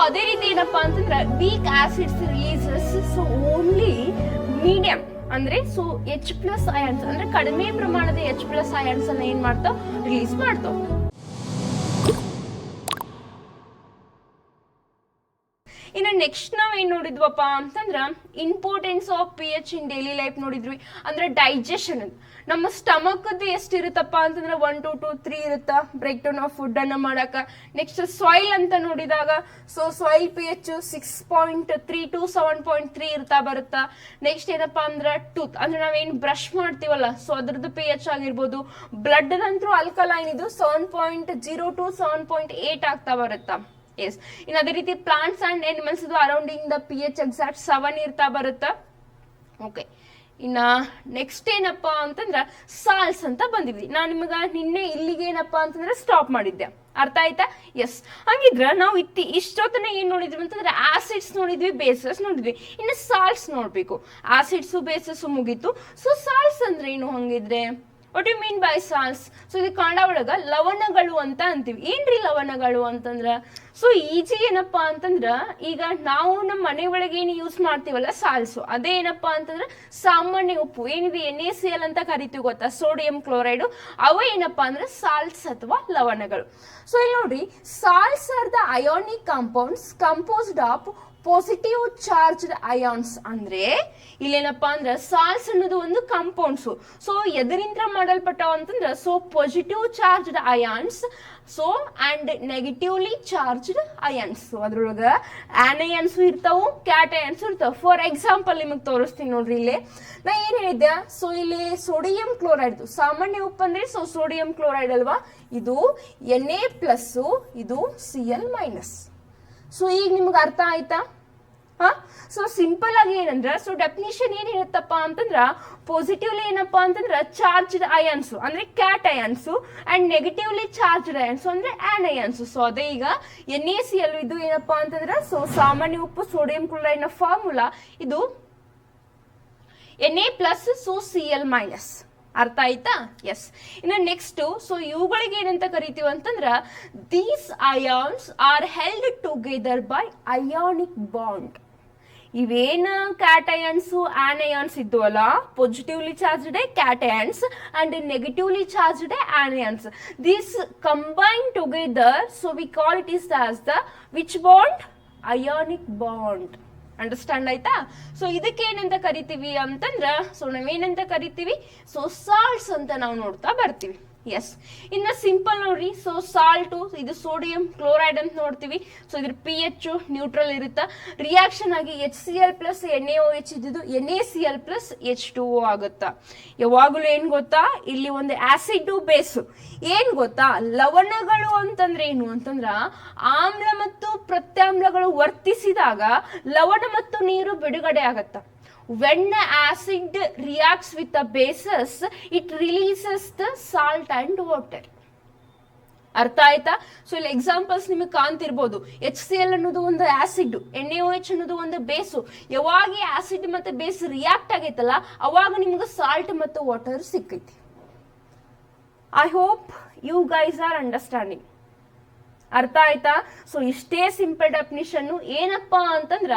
ಅದೇ ರೀತಿ ಏನಪ್ಪಾ ಅಂತಂದ್ರೆ weak acids releases so only medium ಅಂದ್ರೆ ಸೊ H+ ಅಯಾನ್ಸ್ ಅಂದ್ರೆ ಕಡಿಮೆ ಪ್ರಮಾಣದ H+ ಅಯಾನ್ಸ್ ಅನ್ನ ಏನ್ ಮಾಡ್ತಾವ ರಿಲೀಸ್ ಮಾಡ್ತಾವ. ಇನ್ನು ನೆಕ್ಸ್ಟ್ ನಾವ್ ಏನ್ ನೋಡಿದ್ವಪ್ಪ ಅಂತಂದ್ರ importance of pH in daily life ನೋಡಿದ್ವಿ. ಅಂದ್ರೆ ಡೈಜೆಷನ್ ನಮ್ಮ ಸ್ಟಮಕ್ ಎಷ್ಟಿರುತ್ತಪ್ಪ ಅಂತಂದ್ರೆ 1 2 2 3 ಇರುತ್ತ ಬ್ರೇಕ್ ಡೌನ್ ಆಫ್ ಫುಡ್ ಅನ್ನ ಮಾಡಕ. ನೆಕ್ಸ್ಟ್ ಸಾಯಿಲ್ ಅಂತ ನೋಡಿದಾಗ ಸೊ ಸಾಯಿಲ್ pH 6.3 to 7.3 ಇರ್ತಾ ಬರುತ್ತಾ. ನೆಕ್ಸ್ಟ್ ಏನಪ್ಪಾ ಅಂದ್ರೆ ಟೂತ್ ಅಂದ್ರೆ ನಾವೇನ್ ಬ್ರಷ್ ಮಾಡ್ತೀವಲ್ಲ ಸೊ ಅದ್ರದ್ದು pH ಆಗಿರ್ಬೋದು. ಬ್ಲಡ್ ಅಂತೂ ಆಲ್ಕಲೈನ್ ಇದು 7.0 to 7.8 ಆಗ್ತಾ ಬರುತ್ತಾ. ಎಸ್, ಇನ್ನು ಅದೇ ರೀತಿ ಪ್ಲಾಂಟ್ಸ್ ಅಂಡ್ ಅನಿಮಲ್ಸ್ ಇದು ಅರೌಂಡಿಂಗ್ ದ pH ಎಕ್ಸಾಕ್ಟ್ 7 ಇರ್ತಾ ಬರುತ್ತಾ. ಓಕೆ, ಇನ್ನ ನೆಕ್ಸ್ಟ್ ಏನಪ್ಪಾ ಅಂತಂದ್ರ ಸಾಲ್ಸ್ ಅಂತ ಬಂದಿದ್ವಿ. ನಾನು ನಿಮಗ ನಿನ್ನೆ ಇಲ್ಲಿಗೆ ಏನಪ್ಪಾ ಅಂತಂದ್ರೆ ಸ್ಟಾಪ್ ಮಾಡಿದ್ದೆ, ಅರ್ಥ ಆಯ್ತಾ? ಎಸ್, ಹಾಗಿದ್ರ ನಾವು ಇಷ್ಟೊತ್ತನ ಏನ್ ನೋಡಿದ್ವಿ ಅಂತಂದ್ರೆ ಆಸಿಡ್ಸ್ ನೋಡಿದ್ವಿ, ಬೇಸಸ್ ನೋಡಿದ್ವಿ. ಇನ್ನು ಸಾಲ್ಟ್ಸ್ ನೋಡ್ಬೇಕು. ಆಸಿಡ್ಸ್ ಬೇಸಸ್ ಮುಗೀತು. ಸೊ ಸಾಲ್ಟ್ಸ್ ಅಂದ್ರೆ ಏನು ಹಂಗಿದ್ರೆ? What you mean by salts? So ಇದು ಕನ್ನಡ ಒಳಗ ಲವಣಗಳು ಅಂತ ಅಂತೀವಿ. ಏನ್ರಿ ಲವಣಗಳು ಅಂತಂದ್ರ ಸೊ ಈಜಿ ಏನಪ್ಪಾ ಅಂತಂದ್ರ ಈಗ ನಾವು ನಮ್ಮ ಮನೆ ಒಳಗೆ ಏನು ಯೂಸ್ ಮಾಡ್ತೀವಲ್ಲ ಸಾಲ್ಸು, ಅದೇ ಏನಪ್ಪಾ ಅಂತಂದ್ರ ಸಾಮಾನ್ಯ ಉಪ್ಪು ಏನಿದೆ NaCl ಅಂತ ಕರಿತೀವಿ ಗೊತ್ತಾ, ಸೋಡಿಯಂ ಕ್ಲೋರೈಡ್. ಅವ ಏನಪ್ಪಾ ಅಂದ್ರೆ ಸಾಲ್ಟ್ಸ್ ಅಥವಾ ಲವಣಗಳು. ಸೊ ಇಲ್ಲಿ ನೋಡ್ರಿ, salts are the ionic compounds composed of positive charged ions. ಅಂದ್ರೆ ಇಲ್ಲೇನಪ್ಪಾ ಅಂದ್ರೆ ಸಾಲ್ಟ್ಸ್ ಅನ್ನೋದು ಒಂದು ಕಾಂಪೌಂಡ್ಸ್. ಸೊ ಎದರಿಂದ ಮಾಡಲ್ಪಟ್ಟಾವ ಅಂತಂದ್ರೆ so positive charged ions so and negatively charged ions. ಅದ್ರೊಳಗ ಆನಯಾನ್ಸ್ ಇರ್ತಾವು, ಕ್ಯಾಟಯಾನ್ಸ್ ಇರ್ತಾವ. ಫಾರ್ ಎಕ್ಸಾಂಪಲ್ ನಿಮಗೆ ತೋರಿಸ್ತೀನಿ ನೋಡ್ರಿ. ಇಲ್ಲಿ ನಾ ಏನ್ ಹೇಳಿದ್ದೆ, ಸೊ ಇಲ್ಲಿ ಸೋಡಿಯಂ ಕ್ಲೋರೈಡ್ ಸಾಮಾನ್ಯ ಉಪ್ಪು ಅಂದ್ರೆ ಸೊ ಸೋಡಿಯಂ ಕ್ಲೋರೈಡ್ ಅಲ್ವಾ, ಇದು Na+, ಇದು Cl-. ಸೊ ಈಗ ನಿಮ್ಗೆ ಅರ್ಥ ಆಯ್ತಾ? ಸೊ ಸಿಂಪಲ್ ಆಗಿ ಏನಂದ್ರ ಸೊ ಡೆಫಿನಿಷನ್ ಏನ್ ಇರುತ್ತಪ್ಪ ಅಂತಂದ್ರ ಪಾಸಿಟಿವ್ಲಿ ಏನಪ್ಪಾ ಅಂತಂದ್ರ ಚಾರ್ಜ್ಡ್ ಅಯಾನ್ಸ್ ಅಂದ್ರೆ cat ions and negatively charged ions ಅಂದ್ರೆ ಆನಯಾನ್ಸ್. ಸೊ ಅದೇ ಈಗ NaCl ಇದು ಏನಪ್ಪಾ ಅಂತಂದ್ರ ಸೊ ಸಾಮಾನ್ಯ ಉಪ್ಪು ಸೋಡಿಯಂ ಕ್ಲೋರೈಡ್ ನ ಫಾರ್ಮುಲಾ ಇದು Na+, ಸೊ Cl-. ಅರ್ಥ ಆಯ್ತಾ? ಎಸ್, ಇನ್ನು ನೆಕ್ಸ್ಟ್ ಸೊ ಇವುಗಳಿಗೆ ಏನಂತ ಕರಿತೀವಿ ಅಂತಂದ್ರ these ions are held together by ionic bond. ಇವೇನ ಕ್ಯಾಟಯಾನ್ಸ್ ಆನಯಾನ್ಸ್ ಇದ್ವಲ್ಲ, positively charged cations and negatively charged anions, this combine together so we call it is as the which bond? Ionic bond. Understand ಆಯ್ತಾ? So ಇದಕ್ಕೆ ಏನಂತ ಕರಿತೀವಿ ಅಂತಂದ್ರ so ನಾವೇನಂತ ಕರಿತೀವಿ? So salts ಅಂತ ನಾವು ನೋಡ್ತಾ ಬರ್ತೀವಿ. ಎಸ್, ಇನ್ನ ಸಿಂಪಲ್ ನೋಡ್ರಿ. ಸೊ ಸಾಲ್ಟ್ ಇದು ಸೋಡಿಯಂ ಕ್ಲೋರೈಡ್ ಅಂತ ನೋಡ್ತೀವಿ. ಸೊ ಇದ್ರ pH ನ್ಯೂಟ್ರಲ್ ಇರುತ್ತ. ರಿಯಾಕ್ಷನ್ ಆಗಿ HCl + NaOH ಇದ್ದು NaCl + H2O ಆಗುತ್ತಾ. ಯಾವಾಗಲೂ ಏನ್ ಗೊತ್ತಾ, ಇಲ್ಲಿ ಒಂದು ಆಸಿಡ್ ಬೇಸ್ ಏನ್ ಗೊತ್ತಾ, ಲವಣಗಳು ಅಂತಂದ್ರೆ ಏನು ಅಂತಂದ್ರ ಆಮ್ಲ ಮತ್ತು ಪ್ರತ್ಯಾಮ್ಲಗಳು ವರ್ತಿಸಿದಾಗ ಲವಣ ಮತ್ತು ನೀರು ಬಿಡುಗಡೆ ಆಗತ್ತ. When the acid reacts with the bases, it releases the salt and water. ಅರ್ಥ ಆಯ್ತಾ? ಸೊ ಇಲ್ಲಿ ಎಕ್ಸಾಂಪಲ್ಸ್ ನಿಮಗೆ ಕಾಣ್ತಿರ್ಬೋದು. HCl ಅನ್ನೋದು ಒಂದು ಆಸಿಡ್, NaOH ಅನ್ನೋದು ಒಂದು ಬೇಸು. ಯಾವಾಗ ಆಸಿಡ್ ಮತ್ತೆ ಬೇಸ್ ರಿಯಾಕ್ಟ್ ಆಗೈತಲ್ಲ ಅವಾಗ ನಿಮ್ಗೆ ಸಾಲ್ಟ್ ಮತ್ತು ವಾಟರ್ ಸಿಕ್ಕೈತಿ. I hope you guys are understanding. ಅರ್ಥ ಆಯ್ತಾ? ಸೊ ಇಷ್ಟೇ ಸಿಂಪಲ್ ಡೆಫಿನಿಷನ್. ಏನಪ್ಪಾ ಅಂತಂದ್ರ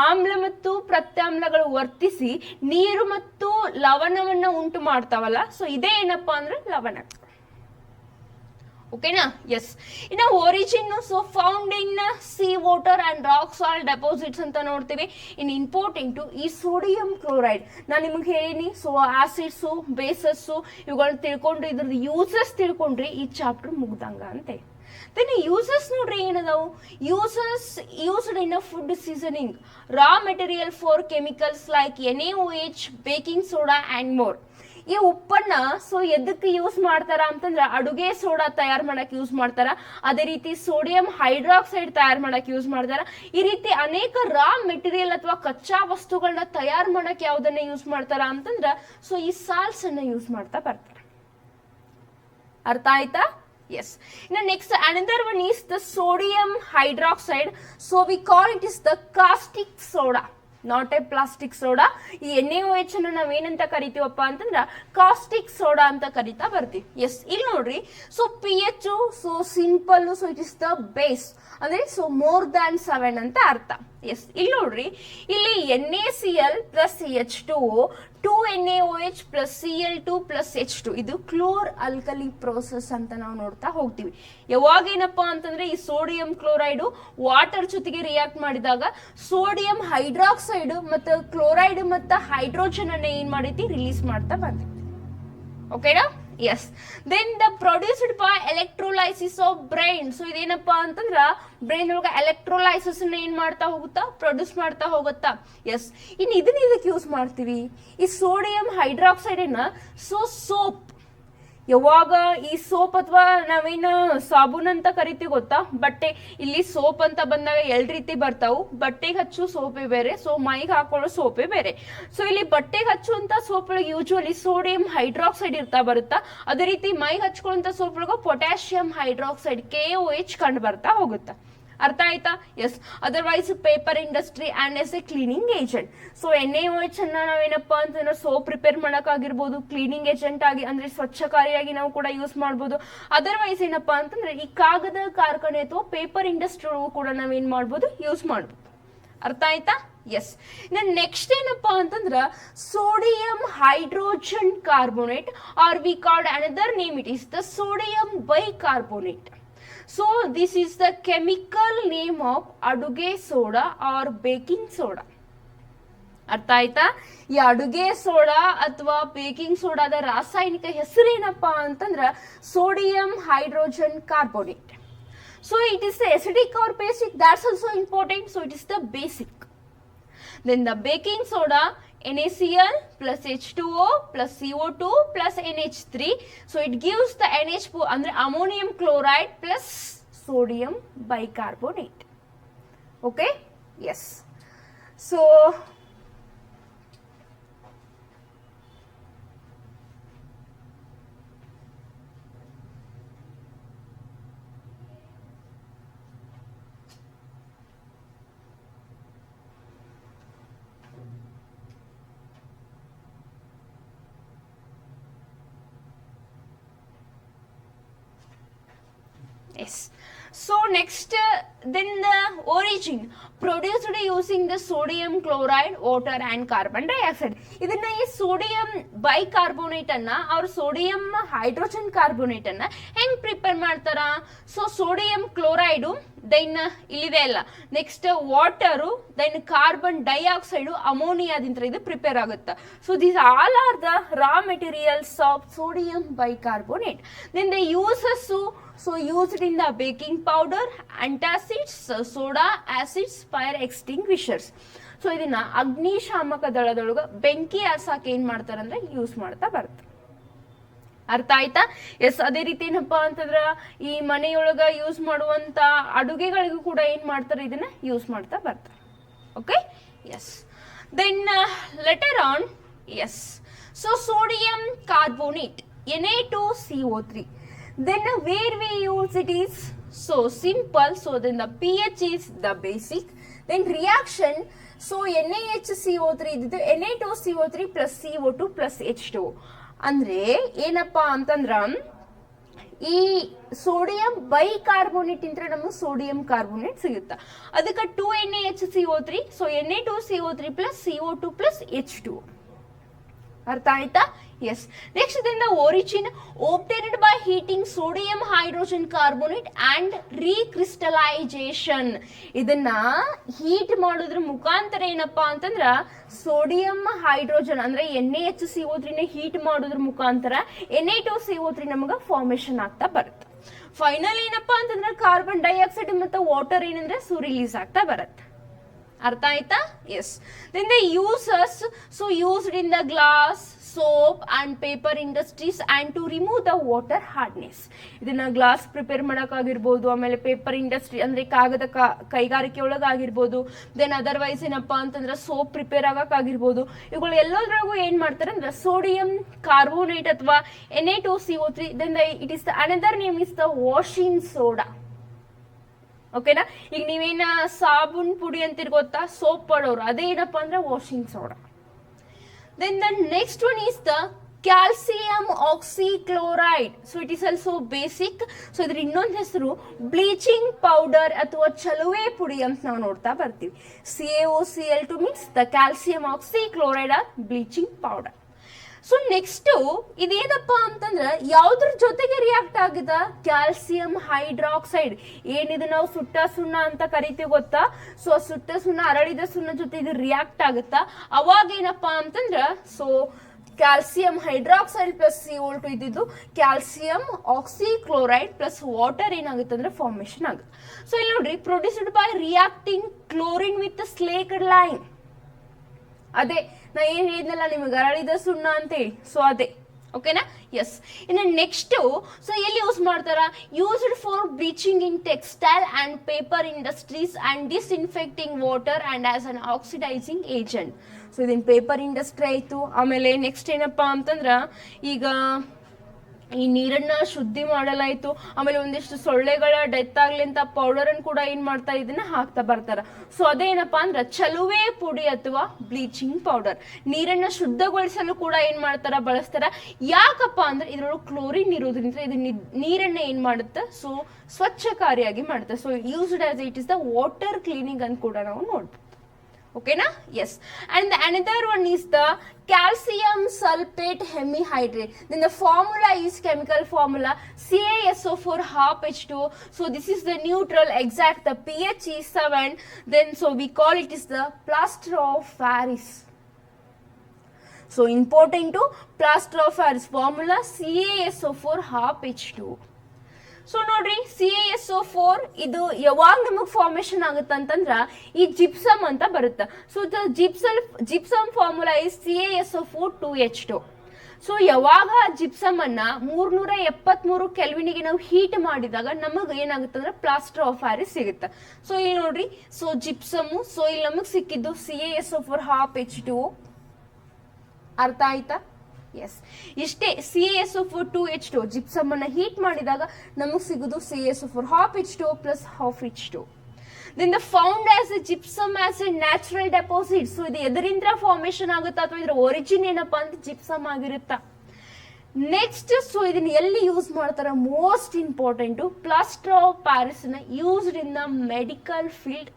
ಆಮ್ಲ ಮತ್ತು ಪ್ರತ್ಯಾಮ್ಲಗಳು ವರ್ತಿಸಿ ನೀರು ಮತ್ತು ಲವಣವನ್ನ ಉಂಟು ಮಾಡ್ತಾವಲ್ಲ, ಸೊ ಇದೇ ಏನಪ್ಪಾ ಅಂದ್ರೆ ಲವಣ. ಓಕೆನಾ? ಎಸ್, ಇನ್ನು origin so found in sea water and rock salt deposits ಅಂತ ನೋಡ್ತೀವಿ. ಇನ್ ಇಂಪಾರ್ಟೆಂಟ್ ಈ ಸೋಡಿಯಂ ಕ್ಲೋರೈಡ್ ನಾನು ನಿಮ್ಗೆ ಹೇಳಿನಿ. ಸೊ ಆಸಿಡ್ಸ್ ಬೇಸಸ್ ಇವುಗಳನ್ನ ತಿಳ್ಕೊಂಡ್ರಿ, ಇದ್ರದ್ದು ಯೂಸಸ್ ತಿಳ್ಕೊಂಡ್ರಿ ಈ ಚಾಪ್ಟರ್ ಮುಗ್ದಂಗ ಅಂತೆ. Then uses ನೋಡ್ರಿ ಏನದಾವು. uses used in a food seasoning, raw material for chemicals like NaOH, baking soda and more. ಈ ಉಪ್ಪನ್ನ ಸೊ ಎದಕ್ಕೆ ಯೂಸ್ ಮಾಡ್ತಾರ ಅಂತಂದ್ರೆ ಅಡುಗೆ ಸೋಡಾ ತಯಾರು ಮಾಡಕ್ ಯೂಸ್ ಮಾಡ್ತಾರ. ಅದೇ ರೀತಿ ಸೋಡಿಯಂ ಹೈಡ್ರಾಕ್ಸೈಡ್ ತಯಾರು ಮಾಡಕ್ ಯೂಸ್ ಮಾಡ್ತಾರ. ಈ ರೀತಿ ಅನೇಕ ರಾ ಮೆಟೀರಿಯಲ್ ಅಥವಾ ಕಚ್ಚಾ ವಸ್ತುಗಳನ್ನ ತಯಾರು ಮಾಡಕ್ ಯಾವ್ದನ್ನ ಯೂಸ್ ಮಾಡ್ತಾರ ಅಂತಂದ್ರ ಸೊ ಈ ಸಾಲ್ಟ್ಸ್ ಅನ್ನ ಯೂಸ್ ಮಾಡ್ತಾ ಬರ್ತಾರ. ಅರ್ಥ ಆಯ್ತಾ? Yes. Now next another one is the sodium hydroxide. So we call it is the caustic soda. Not A plastic soda. ಈ NaOH ಅನ್ನ ನಾವೇನಂತ ಕರಿತೀವಪ್ಪ ಅಂತಂದ್ರ ಕಾಸ್ಟಿಕ್ ಸೋಡಾ ಅಂತ ಕರಿತಾ ಬರ್ತೀವಿ. ಎಸ್, ಇಲ್ಲಿ ನೋಡ್ರಿ, so pH so simple, so it is the base, ಅಂದ್ರೆ ಸೊ ಮೋರ್ ದ್ಯಾನ್ 7 ಅಂತ ಅರ್ಥ. ಎಸ್, ಇಲ್ಲಿ ನೋಡ್ರಿ, ಇಲ್ಲಿ NaCl plus H2O 2NaOH plus Cl2 plus H2 ಇದು ಕ್ಲೋರ್ ಅಲ್ಕಲಿ ಪ್ರೋಸೆಸ್ ಅಂತ ನಾವು ನೋಡ್ತಾ ಹೋಗ್ತೀವಿ. ಯಾವಾಗೇನಪ್ಪಾ ಅಂತಂದ್ರೆ ಈ ಸೋಡಿಯಂ ಕ್ಲೋರೈಡ್ ವಾಟರ್ ಜೊತೆಗೆ ರಿಯಾಕ್ಟ್ ಮಾಡಿದಾಗ ಸೋಡಿಯಂ ಹೈಡ್ರಾಕ್ಸೈಡ್ ಮತ್ತು ಕ್ಲೋರೈಡ್ ಮತ್ತು ಹೈಡ್ರೋಜನ್ ಅನ್ನ ಏನ್ ಮಾಡೈತಿ ರಿಲೀಸ್ ಮಾಡ್ತಾ ಬಂದಿ. ಓಕೆನಾ? Yes, then the produced by electrolysis of brine. So ಇದೇನಪ್ಪಾ ಅಂತಂದ್ರ ಬ್ರೈನ್ ಒಳಗ ಎಲೆಕ್ಟ್ರೋಲೈಸಿಸ್ ಅನ್ನ ಏನ್ ಮಾಡ್ತಾ ಹೋಗುತ್ತಾ, ಪ್ರೊಡ್ಯೂಸ್ ಮಾಡ್ತಾ ಹೋಗುತ್ತಾ. ಎಸ್, ಇನ್ನು ಇದನ್ನ ಇದಕ್ಕೆ ಯೂಸ್ ಮಾಡ್ತೀವಿ, ಈ ಸೋಡಿಯಂ ಹೈಡ್ರಾಕ್ಸೈಡ್ ಅನ್ನ ಸೊ ಸೋಪ್. ಯಾವಾಗ ಈ ಸೋಪ್ ಅಥವಾ ನಾವೇನು ಸಾಬೂನ್ ಅಂತ ಕರಿತೀವಿ ಗೊತ್ತಾ, ಬಟ್ಟೆ, ಇಲ್ಲಿ ಸೋಪ್ ಅಂತ ಬಂದಾಗ ಎರಡು ರೀತಿ ಬರ್ತಾವು. ಬಟ್ಟೆಗೆ ಹಚ್ಚು ಸೋಪೇ ಬೇರೆ, ಸೊ ಮೈಗೆ ಹಾಕೊಳ್ಳೋ ಸೋಪೇ ಬೇರೆ. ಸೊ ಇಲ್ಲಿ ಬಟ್ಟೆಗೆ ಹಚ್ಚುವಂತ ಸೋಪ್ ಒಳಗೆ ಯೂಶುವಲಿ ಸೋಡಿಯಂ ಹೈಡ್ರಾಕ್ಸೈಡ್ ಬರುತ್ತಾ, ಅದೇ ರೀತಿ ಮೈಗೆ ಹಚ್ಕೊಳ್ಳುವಂತ ಸೋಪ್ ಒಳಗೆ ಪೊಟ್ಯಾಷಿಯಂ ಹೈಡ್ರಾಕ್ಸೈಡ್ KOH ಕಂಡು ಬರ್ತಾ ಹೋಗುತ್ತಾ. ಅರ್ಥ ಆಯ್ತಾ? Yes, otherwise paper industry and as a cleaning agent. So NaOH ಅನ್ನ ನಾವೇನಪ್ಪಾ ಅಂತಂದ್ರೆ ಸೋಪ್ ಪ್ರಿಪೇರ್ ಮಾಡಕ್ಕಾಗಿರ್ಬೋದು, ಕ್ಲೀನಿಂಗ್ ಏಜೆಂಟ್ ಆಗಿ ಅಂದ್ರೆ ಸ್ವಚ್ಛಕಾರಿಯಾಗಿ ನಾವು ಕೂಡ ಯೂಸ್ ಮಾಡ್ಬೋದು. ಅದರ್ವೈಸ್ ಏನಪ್ಪಾ ಅಂತಂದ್ರೆ ಈ ಕಾಗದ ಕಾರ್ಖಾನೆ ಅಥವಾ ಪೇಪರ್ ಇಂಡಸ್ಟ್ರಿ ಕೂಡ ನಾವೇನ್ ಮಾಡ್ಬೋದು, ಯೂಸ್ ಮಾಡ್ಬೋದು. ಅರ್ಥ ಆಯ್ತಾ? ಎಸ್, ನೆಕ್ಸ್ಟ್ ಏನಪ್ಪಾ ಅಂತಂದ್ರ sodium hydrogen carbonate are we called another name it is the sodium bicarbonate. So this is the chemical name of ಅಡುಗೆ ಸೋಡಾ or ಬೇಕಿಂಗ್ ಸೋಡಾ. ಅರ್ಥ ಆಯ್ತಾ? ಈ ಅಡುಗೆ ಸೋಡಾ ಅಥವಾ ಬೇಕಿಂಗ್ ಸೋಡಾದ ರಾಸಾಯನಿಕ ಹೆಸರೇನಪ್ಪಾ ಅಂತಂದ್ರ sodium hydrogen carbonate. So it is the acidic or basic, that's also important. So it is the basic. Then the baking soda NaCl plus H2O plus CO2 plus NH3. So it gives the NH4 ಅಂದ್ರೆ ammonium chloride plus sodium bicarbonate. Okay? Yes. So yes, so next then the origin produced using the sodium chloride, water and carbon dioxide. ಇದನ್ನ ಈ sodium bicarbonate ಅನ್ನ ಅವ್ರ sodium hydrogen carbonate ಅನ್ನ ಹೆಂಗ್ prepare ಮಾಡ್ತಾರ? So sodium chloride, then ಇಲ್ಲಿದೆ ಅಲ್ಲ, next water, then carbon dioxide, ಅಮೋನಿಯಾದಿಂದ ಇದು ಪ್ರಿಪೇರ್ ಆಗುತ್ತೆ. So these all are the raw materials of sodium bicarbonate. Then the uses, so used in the baking powder, antacids, soda, acids, fire extinguishers. So ಇದನ್ನ ಅಗ್ನಿಶಾಮಕ ದಳದೊಳಗ ಬೆಂಕಿ ಹರ್ಸಾಕ ಏನ್ ಮಾಡ್ತಾರಂದ್ರೆ use ಮಾಡ್ತಾ ಬರ್ತಾರೆ. ಅರ್ಥ ಆಯ್ತಾ? ಎಸ್, ಅದೇ ರೀತಿ ಏನಪ್ಪಾ ಅಂತಂದ್ರ ಈ ಮನೆಯೊಳಗ ಯೂಸ್ ಮಾಡುವಂತ ಅಡುಗೆಗಳಿಗೂ ಕೂಡ ಏನ್ ಮಾಡ್ತಾರೆ, ಇದನ್ನ ಯೂಸ್ ಮಾಡ್ತಾ ಬರ್ತಾರೆ. Okay? Yes, then letter on, yes, so sodium carbonate Na2CO3. Then where we use it is so simple. So then the pH is the basic. Then reaction, so NaHCO3 ಇದ್ದು Na2CO3 plus CO2 plus H2. ಅಂದ್ರೆ ಏನಪ್ಪಾ ಅಂತಂದ್ರ ಈ sodium bicarbonate ಇಂತ್ರ ನಮಗೆ sodium carbonate ಸಿಗುತ್ತೆ. ಅದಕ್ಕೆ 2NaHCO3, so Na2CO3 plus CO2 plus H2. ಅರ್ಥ ಆಯ್ತಾ? Yes. Next, then the origin obtained by heating sodium hydrogen carbonate and recrystallization. ಇದನ್ನ ಹೀಟ್ ಮಾಡೋದ್ರ ಮುಖಾಂತರ ಏನಪ್ಪಾ ಅಂತಂದ್ರ ಸೋಡಿಯಂ ಹೈಡ್ರೋಜನ್ ಅಂದ್ರೆ NaHCO3 ನ ಹೀಟ್ ಮಾಡೋದ್ರ ಮುಖಾಂತರ Na2CO3 ನಮಗ ಫಾರ್ಮೇಶನ್ ಆಗ್ತಾ ಬರುತ್ತೆ. ಫೈನಲ್ ಏನಪ್ಪಾ ಅಂತಂದ್ರೆ ಕಾರ್ಬನ್ ಡೈಆಕ್ಸೈಡ್ ಮತ್ತು ವಾಟರ್ ಏನಂದ್ರೆ ರಿಲೀಸ್ ಆಗ್ತಾ ಬರುತ್ತೆ. ಅರ್ಥ ಆಯ್ತಾ? Yes, then the uses, so used in the glass, soap and paper industries and to remove the water hardness. ಇದನ್ನ ಗ್ಲಾಸ್ ಪ್ರಿಪೇರ್ ಮಾಡಕ್ಕಾಗಿರ್ಬೋದು, ಆಮೇಲೆ ಪೇಪರ್ ಇಂಡಸ್ಟ್ರಿ ಅಂದ್ರೆ ಕಾಗದ ಕೈಗಾರಿಕೆ ಒಳಗಾಗಿರ್ಬೋದು, ದೆನ್ ಅದರ್ವೈಸ್ ಏನಪ್ಪಾ ಅಂತಂದ್ರೆ ಸೋಪ್ ಪ್ರಿಪೇರ್ ಆಗಕ್ಕಾಗಿರ್ಬೋದು. ಇವುಗಳು ಎಲ್ಲದರೊಳಗೂ ಏನ್ ಮಾಡ್ತಾರೆ ಅಂದ್ರೆ ಸೋಡಿಯಂ ಕಾರ್ಬೋನೇಟ್ ಅಥವಾ Na2CO3, then it is the another name is the washing soda. ಓಕೆನಾ. ಈಗ ನೀವೇನ ಸಾಬೂನ್ ಪುಡಿ ಅಂತೀರಿ ಗೊತ್ತಾ, ಸೋಪ್ ಪೌಡರ್, ಅದೇನಪ್ಪ ಅಂದ್ರೆ washing soda. Then the next one is the calcium oxychloride. So it is also basic. So ಇದ್ರ ಇನ್ನೊಂದು ಹೆಸರು ಬ್ಲೀಚಿಂಗ್ ಪೌಡರ್ ಅಥವಾ ಚಲುವೆ ಪುಡಿ ಅಂತ ನಾವು ನೋಡ್ತಾ ಬರ್ತೀವಿ. CaOCl2 means the calcium oxychloride or bleaching powder. So next ಇದೇನಪ್ಪ ಅಂತಂದ್ರೆ ಯಾವ್ದ್ರ ಜೊತೆಗೆ ರಿಯಾಕ್ಟ್ ಆಗಿದೆ, ಕ್ಯಾಲ್ಸಿಯಂ ಹೈಡ್ರಾಕ್ಸೈಡ್. ಏನಿದು ನಾವು ಸುಟ್ಟ ಸುಣ್ಣ ಅಂತ ಕರಿತೀವಿ ಗೊತ್ತಾ, ಸೊ ಸುಟ್ಟ ಸುಣ್ಣ ಅರಳಿದ ಸುಣ್ಣ ಜೊತೆ ಇದು ರಿಯಾಕ್ಟ್ ಆಗುತ್ತಾ, ಅವಾಗ ಏನಪ್ಪಾ ಅಂತಂದ್ರ so calcium hydroxide plus CO2 ಇದ್ದಿದ್ದು ಕ್ಯಾಲ್ಸಿಯಂ ಆಕ್ಸಿಕ್ಲೋರೈಡ್ ಪ್ಲಸ್ ವಾಟರ್ ಏನಾಗುತ್ತೆ ಅಂದ್ರೆ ಫಾರ್ಮೇಶನ್ ಆಗುತ್ತೆ. ಸೊ ಇಲ್ಲಿ ನೋಡ್ರಿ, produced by reacting chlorine with slaked lime. ಅದೇ ನಾ ಏನ್ ಹೇಳಿದ್ನಲ್ಲ ನಿಮಗೆ ಅರಳಿದ ಸುಣ್ಣ ಅಂತೇಳಿ, ಸೊ ಅದೇ. ಓಕೆನಾ. ಎಸ್. ಇನ್ನು ನೆಕ್ಸ್ಟ್, ಸೊ ಎಲ್ಲಿ ಯೂಸ್ ಮಾಡ್ತಾರ, used for bleaching in textile and paper industries and disinfecting water and as an oxidising agent. So ಇದನ್ ಪೇಪರ್ ಇಂಡಸ್ಟ್ರಿ ಆಯ್ತು. ಆಮೇಲೆ ನೆಕ್ಸ್ಟ್ ಏನಪ್ಪಾ ಅಂತಂದ್ರ ಈಗ ಈ ನೀರನ್ನ ಶುದ್ಧಿ ಮಾಡಲಾಯ್ತು. ಆಮೇಲೆ ಒಂದಿಷ್ಟು ಸೊಳ್ಳೆಗಳ ಡೆತ್ ಆಗ್ಲಿ ಅಂತ ಪೌಡರ್ ಅನ್ನು ಕೂಡ ಏನ್ ಮಾಡ್ತಾರೆ, ಇದನ್ನ ಹಾಕ್ತಾ ಬರ್ತಾರ. ಸೊ ಅದೇನಪ್ಪಾ ಅಂದ್ರ ಚಲುವೆ ಪುಡಿ ಅಥವಾ ಬ್ಲೀಚಿಂಗ್ ಪೌಡರ್. ನೀರನ್ನ ಶುದ್ಧಗೊಳಿಸಲು ಕೂಡ ಏನ್ ಮಾಡ್ತಾರ, ಬಳಸ್ತಾರ. ಯಾಕಪ್ಪ ಅಂದ್ರೆ ಇದ್ರೊಳಗೆ ಕ್ಲೋರಿನ್ ಇರೋದ್ರಿಂದ ಇದು ನೀರನ್ನ ಏನ್ ಮಾಡುತ್ತೆ, ಸೊ ಸ್ವಚ್ಛಕಾರಿಯಾಗಿ ಮಾಡುತ್ತೆ. So used as it is the water cleaning ಅಂತ ಕೂಡ ನಾವು ನೋಡ್ಬೋದು. ಓಕೆನಾ. Yes. And another one is the calcium sulfate hemihydrate. Then the formula is chemical formula CaSO4 half H2O. So this is the neutral, exact, the pH is 7. Then so we call it is the plaster of Paris. So important to plaster of Paris formula CaSO4 half H2O. So ನೋಡ್ರಿ, CaSO4 ಇದು ಯಾವಾಗ ನಮಗ್ formation ಆಗುತ್ತೆ ಅಂತಂದ್ರ ಈ gypsum ಅಂತ ಬರುತ್ತೆ. So gypsum formula is CaSO4 2H2. So ಯಾವಾಗ ಜಿಪ್ಸಮ್ ಅನ್ನ 373 ಕೆಲ್ವಿನಿಗೆ ನಾವು ಹೀಟ್ ಮಾಡಿದಾಗ ನಮಗ್ ಏನಾಗುತ್ತೆ ಅಂದ್ರೆ ಪ್ಲಾಸ್ಟರ್ ಆಫ್ ಪ್ಯಾರಿಸ್ ಸಿಗುತ್ತೆ. ಸೊ ಇಲ್ಲಿ ನೋಡ್ರಿ, ಸೊ ಜಿಪ್ಸಮ್, ಸೊ ಇಲ್ಲಿ ನಮಗ್ ಸಿಕ್ಕಿದ್ದು CaSO4 half H2O. ಅರ್ಥ ಆಯ್ತಾ. ಎಸ್. ಇಷ್ಟೇ, CaSO4 2H2. ಜಿಪ್ಸಮ್ ಅನ್ನ ಹೀಟ್ ಮಾಡಿದಾಗ ನಮಗ್ ಸಿಗುದು CaSO4 half H2O plus half H2O. Then the found as a gypsum as a natural deposit. So ಇದು ಎದರಿಂದ ಫಾರ್ಮೇಶನ್ ಆಗುತ್ತಾ ಅಥವಾ ಇದರ ಒರಿಜಿನ್ ಏನಪ್ಪಾ ಅಂತ ಜಿಪ್ಸಮ್ ಆಗಿರುತ್ತಾ. ನೆಕ್ಸ್ಟ್, ಸೊ ಇದನ್ನ ಎಲ್ಲಿ ಯೂಸ್ ಮಾಡ್ತಾರ, most important, plaster of Paris ನ used in the medical field.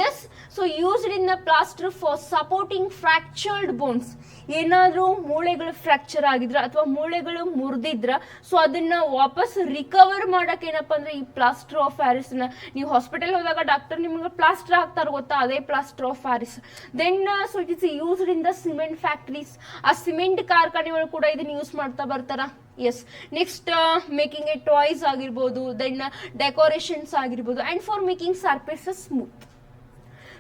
Yes. So used in the plaster for supporting fractured bones. ಏನಾದ್ರೂ ಮೂಳೆಗಳು ಫ್ರಾಕ್ಚರ್ ಆಗಿದ್ರ ಅಥವಾ ಮೂಳೆಗಳು ಮುರಿದಿದ್ರ, ಸೊ ಅದನ್ನ ವಾಪಸ್ ರಿಕವರ್ ಮಾಡಕ್ ಏನಪ್ಪಾ ಅಂದ್ರೆ ಈ ಪ್ಲಾಸ್ಟರ್ ಆಫ್ ಪ್ಯಾರಿಸ್ ನ ನೀವು ಹಾಸ್ಪಿಟಲ್ ಹೋದಾಗ ಡಾಕ್ಟರ್ ನಿಮ್ಗೆ ಪ್ಲಾಸ್ಟರ್ ಹಾಕ್ತಾರ ಗೊತ್ತಾ, ಅದೇ plaster of Paris. Then so it is used in the cement factories. ಆ ಸಿಮೆಂಟ್ ಕಾರ್ಖಾನೆಗಳು ಕೂಡ ಇದನ್ನ ಯೂಸ್ ಮಾಡ್ತಾ ಬರ್ತಾರ. Yes. Next, making a toys ಆಗಿರ್ಬೋದು, ದೆನ್ ಡೆಕೋರೇಷನ್ಸ್ ಆಗಿರ್ಬೋದು, and for making surfaces smooth.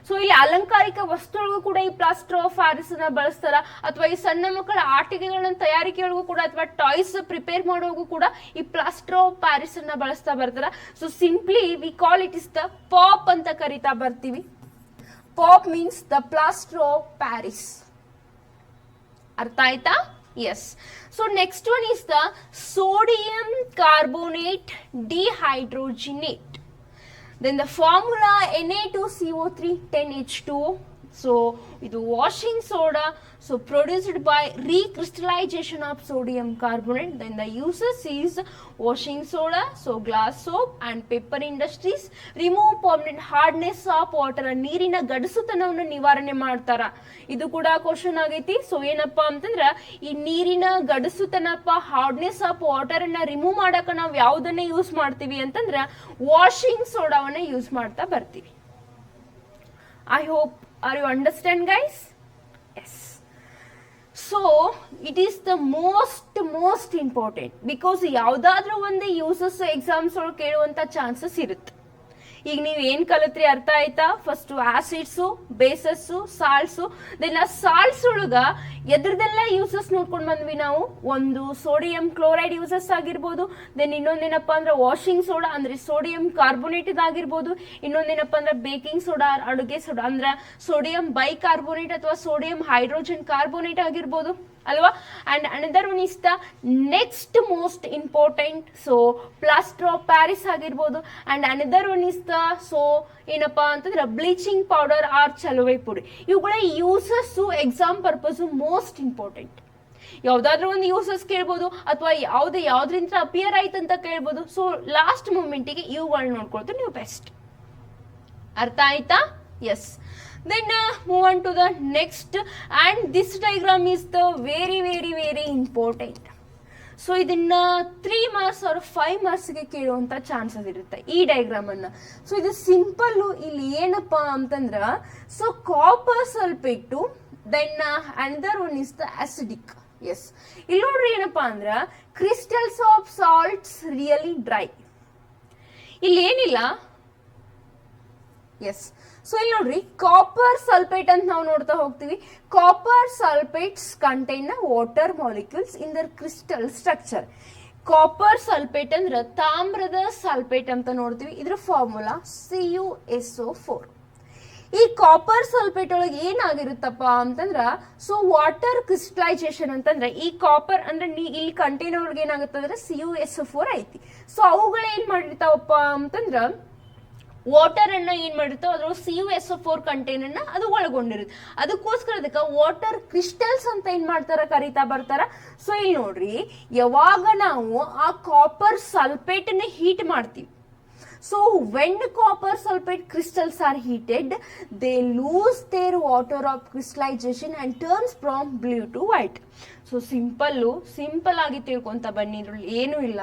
So ಇಲ್ಲಿ ಅಲಂಕಾರಿಕ ವಸ್ತುಗಳಿಗೂ ಕೂಡ ಈ ಪ್ಲಾಸ್ಟರ್ ಆಫ್ ಪ್ಯಾರಿಸ್ ನ ಬಳಸ್ತಾರ, ಅಥವಾ ಈ ಸಣ್ಣ ಮಕ್ಕಳ ಆಟಿಕೆಗಳನ್ನ ತಯಾರಿಕೆಗಳಿಗೂ ಕೂಡ ಅಥವಾ ಟಾಯ್ಸ್ ಪ್ರಿಪೇರ್ ಮಾಡೋಗೂ ಕೂಡ ಈ ಪ್ಲಾಸ್ಟರ್ ಆಫ್ ಪ್ಯಾರಿಸ್ ಅನ್ನ ಬಳಸ್ತಾ ಬರ್ತಾರ. So simply we call it is the pop ಅಂತ ಕರಿತಾ ಬರ್ತೀವಿ. Pop means the plaster of Paris. ಅರ್ಥ ಆಯ್ತಾ. Yes. So next one is the sodium carbonate dehydrogenate. Then the formula Na2CO3 10H2O. So ಇದು washing soda, so produced by recrystallization of sodium carbonate. Then the uses is washing soda, so glass soap and paper industries. Remove permanent hardness of water. ನೀರಿನ ಗಡಸುತನವನ್ನು ನಿವಾರಣೆ ಮಾಡ್ತಾರ. ಇದು ಕೂಡ question ಆಗೈತಿ. So ಏನಪ್ಪಾ ಅಂತಂದ್ರ ಈ ನೀರಿನ ಗಡಸುತನಪ್ಪ ಹಾರ್ಡ್ನೆಸ್ ಆಫ್ ವಾಟರ್ ಅನ್ನ ರಿಮೂವ್ ಮಾಡಕ ನಾವು ಯಾವ್ದನ್ನ ಯೂಸ್ ಮಾಡ್ತೀವಿ ಅಂತಂದ್ರ ವಾಷಿಂಗ್ ಸೋಡಾವನ್ನ ಯೂಸ್ ಮಾಡ್ತಾ ಬರ್ತೀವಿ. I hope, are you understand guys? Yes. So it is the most important because ಯಾವ್ದಾದ್ರೂ ಒಂದು ಯೂಸಸ್ ಎಕ್ಸಾಮ್ಸ್ ಒಳಗೆ ಕೇಳುವಂತ ಚಾನ್ಸಸ್ ಇರುತ್ತೆ. ಈಗ ನೀವ್ ಏನ್ ಕಲಿತ್ರಿ ಅರ್ಥ ಆಯ್ತಾ. First acids, bases, salts. Then ಆ ಸಾಲ್ಟ್ಸ್ ಒಳಗ ಎದ್ರದೆಲ್ಲ ಯೂಸಸ್ ನೋಡ್ಕೊಂಡ್ ಬಂದ್ವಿ ನಾವು. ಒಂದು ಸೋಡಿಯಂ ಕ್ಲೋರೈಡ್ ಯೂಸಸ್ ಆಗಿರ್ಬೋದು. ದೆನ್ ಇನ್ನೊಂದೇನಪ್ಪಾ ಅಂದ್ರೆ ವಾಷಿಂಗ್ ಸೋಡಾ ಅಂದ್ರೆ ಸೋಡಿಯಂ ಕಾರ್ಬೋನೇಟ್ ಆಗಿರ್ಬೋದು. ಇನ್ನೊಂದೇನಪ್ಪಾ ಅಂದ್ರೆ ಬೇಕಿಂಗ್ ಸೋಡಾ, ಅಡುಗೆ ಸೋಡಾ ಅಂದ್ರೆ ಸೋಡಿಯಂ ಬೈಕಾರ್ಬೋನೇಟ್ ಅಥವಾ ಸೋಡಿಯಂ ಹೈಡ್ರೋಜನ್ ಕಾರ್ಬೋನೇಟ್ ಆಗಿರ್ಬೋದು. ಅಲ್ವಾ. And another one is the next most important, so plaster of Paris ಆಗಿರ್ಬೋದು. And another one is the so ಏನಪ್ಪಾ ಅಂತಂದ್ರೆ ಬ್ಲೀಚಿಂಗ್ ಪೌಡರ್ ಆರ್ ಚಲುವೆ ಪುಡಿ. ಇವುಗಳ uses exam purpose most important. ಯಾವ್ದಾದ್ರು ಒಂದು ಯೂಸಸ್ ಕೇಳ್ಬೋದು ಅಥವಾ ಯಾವ್ದ್ರಿಂದ ಅಪಿಯರ್ ಆಯ್ತು ಅಂತ ಕೇಳ್ಬೋದು. ಸೊ ಲಾಸ್ಟ್ ಮೂಮೆಂಟಿಗೆ ಇವುಗಳನ್ನ ನೋಡ್ಕೊಳ್ತು ನೀವು ಬೆಸ್ಟ್. ಅರ್ಥ ಆಯ್ತಾ? S. Then move on to the next, and this diagram is the very important. So ಇದನ್ನ 3 ಮಾರ್ಕ್ಸ್ ಆರ್ 5 ಮಾರ್ಕ್ಸ್ಗೆ ಕೇಳುವಂತ ಚಾನ್ಸಸ್ ಇರುತ್ತೆ ಈ ಡಯಾಗ್ರಾಮ್ ಅನ್ನ. ಸೊ ಇದು ಸಿಂಪಲ್. ಇಲ್ಲಿ ಏನಪ್ಪಾ ಅಂತಂದ್ರ so copper sulphate, then another one is the acidic. Yes, ಇಲ್ಲಿ ನೋಡ್ರಿ ಏನಪ್ಪಾ ಅಂದ್ರ crystals of salts really dry. ಇಲ್ಲಿ ಏನಿಲ್ಲ. ಎಸ್, ಸೊ ಇಲ್ಲಿ ನೋಡ್ರಿ ಕಾಪರ್ ಸಲ್ಫೇಟ್ ಅಂತ ನಾವು ನೋಡ್ತಾ ಹೋಗ್ತೀವಿ. Copper sulphates contain water molecules in their crystal structure. Copper sulphate ಅಂದ್ರೆ ತಾಮ್ರದ ಸಲ್ಫೇಟ್ ಅಂತ ನೋಡ್ತೀವಿ. ಇದ್ರ ಫಾರ್ಮುಲಾ CuSO4. ಈ ಕಾಪರ್ ಸಲ್ಫೇಟ್ ಒಳಗೆ ಏನಾಗಿರುತ್ತಪ್ಪ ಅಂತಂದ್ರ ಸೊ ವಾಟರ್ ಕ್ರಿಸ್ಟಲೈಸೇಷನ್ ಅಂತಂದ್ರೆ ಈ ಕಾಪರ್ ಅಂದ್ರೆ ಇಲ್ಲಿ ಕಂಟೈನರ್ ಒಳಗೆ ಏನಾಗುತ್ತೆ ಅಂದ್ರೆ CuSO4 ಐತಿ. ಸೊ ಅವುಗಳು ಏನ್ ಮಾಡಿರ್ತಾವಪ್ಪ ಅಂತಂದ್ರ ವಾಟರ್ ಅನ್ನ ಏನ್ ಮಾಡಿರ್ತಾವ ಅದ್ರ CuSO4 ಕಂಟೈನರ್ ನ ಅದು ಒಳಗೊಂಡಿರುತ್ತೆ. ಅದಕ್ಕೋಸ್ಕರ ಅದಕ್ಕೆ ವಾಟರ್ ಕ್ರಿಸ್ಟಲ್ಸ್ ಅಂತ ಏನ್ ಮಾಡ್ತಾರ ಕರಿತಾ ಬರ್ತಾರ. ಸೊ ಇಲ್ಲಿ ನೋಡ್ರಿ, ಯಾವಾಗ ನಾವು ಆ ಕಾಪರ್ ಸಲ್ಫೇಟ್ ನ ಹೀಟ್ ಮಾಡ್ತೀವಿ, so when copper sulfate crystals are heated, they lose their water of crystallization and turns from blue to white. So simple ಆಗಿ ತಿಳ್ಕೊಂತ ಬನ್ನಿ, ಇದ್ರಲ್ಲಿ ಏನು ಇಲ್ಲ.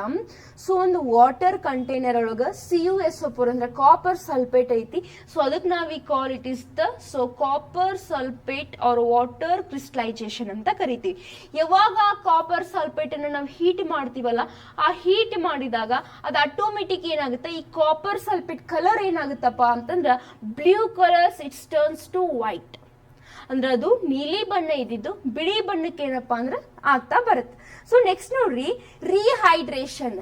ಸೊ ಒಂದು ವಾಟರ್ ಕಂಟೈನರ್ ಒಳಗ CuSO4 ಅಂದ್ರೆ ಕಾಪರ್ ಸಲ್ಫೇಟ್ ಐತಿ. ಸೊ ಅದಕ್ಕೆ ನಾವ್ call it is the so copper sulphate or water crystallisation ಅಂತ ಕರಿತೀವಿ. ಯಾವಾಗ ಆ ಕಾಪರ್ ಸಲ್ಫೇಟ್ ಅನ್ನ ನಾವು ಹೀಟ್ ಮಾಡ್ತೀವಲ್ಲ, ಆ ಹೀಟ್ ಮಾಡಿದಾಗ ಅದು ಆಟೋಮೆಟಿಕ್ ಏನಾಗುತ್ತೆ, ಈ ಕಾಪರ್ ಸಲ್ಫೇಟ್ ಕಲರ್ ಏನಾಗುತ್ತಪ್ಪ ಅಂತಂದ್ರ blue colours it's turns to white. ಅಂದ್ರೆ ಅದು ನೀಲಿ ಬಣ್ಣ ಇದ್ದಿದ್ದು ಬಿಳಿ ಬಣ್ಣಕ್ಕೆ ಏನಪ್ಪಾ ಅಂದ್ರೆ ಆಗ್ತಾ ಬರುತ್ತೆ. ಸೊ ನೆಕ್ಸ್ಟ್ ನೋಡ್ರಿ, rehydration,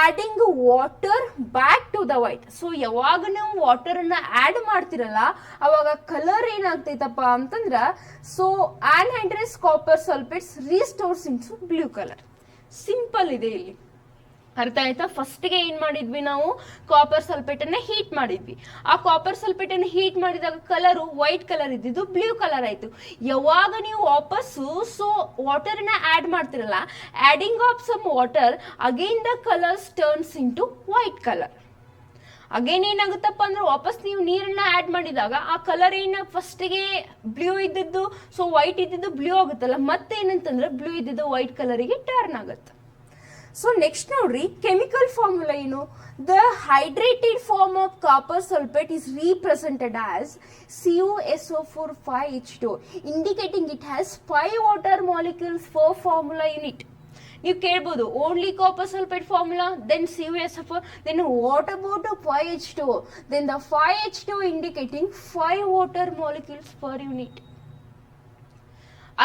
adding water back to the white. So ಯಾವಾಗ ನಾವು ವಾಟರ್ ಅನ್ನ ಆಡ್ ಮಾಡ್ತಿರಲ್ಲ ಅವಾಗ ಕಲರ್ ಏನಾಗ್ತೈತಪ್ಪ ಅಂತಂದ್ರ ಸೊ ಆನ್ಹೈಡ್ರಸ್ ಕಾಪರ್ ಸಲ್ಫೇಟ್ಸ್ ರೀಸ್ಟೋರ್ಸ್ ಇನ್ ಬ್ಲೂ ಕಲರ್. ಸಿಂಪಲ್ ಇದೆ ಇಲ್ಲಿ. ಅರ್ಥ ಆಯ್ತಾ? ಫಸ್ಟ್ ಗೆ ಏನ್ ಮಾಡಿದ್ವಿ ನಾವು, ಕಾಪರ್ ಸಲ್ಫೇಟ್ ಅನ್ನ ಹೀಟ್ ಮಾಡಿದ್ವಿ. ಆ ಕಾಪರ್ ಸಲ್ಫೇಟ್ ಅನ್ನ ಹೀಟ್ ಮಾಡಿದಾಗ ಕಲರ್ ವೈಟ್ ಕಲರ್ ಇದ್ದಿದ್ದು ಬ್ಲೂ ಕಲರ್ ಆಯ್ತು. ಯಾವಾಗ ನೀವು ವಾಪಸ್ಸು ಸೊ ವಾಟರ್ ಅನ್ನ ಆಡ್ ಮಾಡ್ತಿರಲ್ಲ, adding of some water again the colours turns in to white colour. Again ಏನಾಗುತ್ತಪ್ಪ ಅಂದ್ರೆ ವಾಪಸ್ ನೀವು ನೀರನ್ನ ಆಡ್ ಮಾಡಿದಾಗ ಆ ಕಲರ್ ಏನ ಫಸ್ಟ್ ಗೆ ಬ್ಲೂ ಇದ್ದಿದ್ದು ಸೊ ವೈಟ್ ಇದ್ದಿದ್ದು ಬ್ಲೂ ಆಗುತ್ತಲ್ಲ, ಮತ್ತೆ ಏನಂತಂದ್ರೆ ಬ್ಲೂ ಇದ್ದಿದ್ದು ವೈಟ್ ಕಲರಿಗೆ ಟರ್ನ್ ಆಗುತ್ತೆ. ಸೊ ನೆಕ್ಸ್ಟ್ ನೋಡ್ರಿ, ಕೆಮಿಕಲ್ ಫಾರ್ಮುಲಾ ಏನು? The hydrated form of copper sulphate is represented as CuSO4 5H2, indicating it has 5 water molecules for formula unit. ನೀವು ಕೇಳ್ಬೋದು only copper sulphate formula, then CuSO4, then what about 5H2, then the 5H2 indicating 5 water molecules per unit.